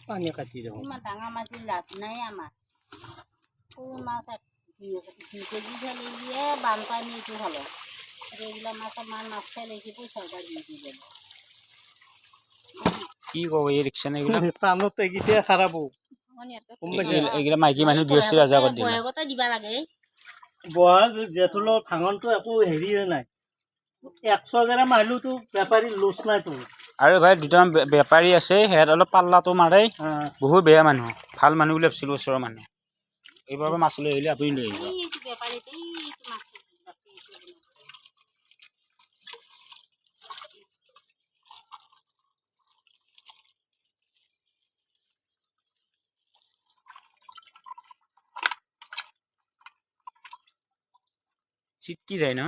পানী কাটি দিওঁ ইমান ডাঙৰ মাটি লাভ নাই আমাৰ সৰু মাছ 2 কেজি ফেলিয়ে বানপানীটো হ'লে এইবিলাক মাছ আমাৰ মাছ ফেলাইছে পইচা এটা দি দিব কি কব এই ৰিক্সা এইবিলাক টানত এইকেইটা খাৰাপ হ'ব এইকেইটা মাইকী মানুহ গৃহস্থী ৰাজা কৰি দিলে বয়গতে দিবা লাগে বহাগ জেঠুলৰ ভাঙনটো একো হেৰিয়ে নাই 100 গ্ৰাম আহিলেওতো বেপাৰী লোচ নাই তোৰ আৰু ভাই দুটামান বেপাৰী আছে সিহঁত অলপ পাল্লাটো মাৰে বহুত বেয়া মানুহ ভাল মানুহ বুলি ভাবিছিলোঁ ওচৰৰ মানুহ এইবাৰ মাছ লৈ আহিলে আপুনি লৈ আহিব এইটো বেপাৰীটো এইটো মাছ চিটকি যায় ন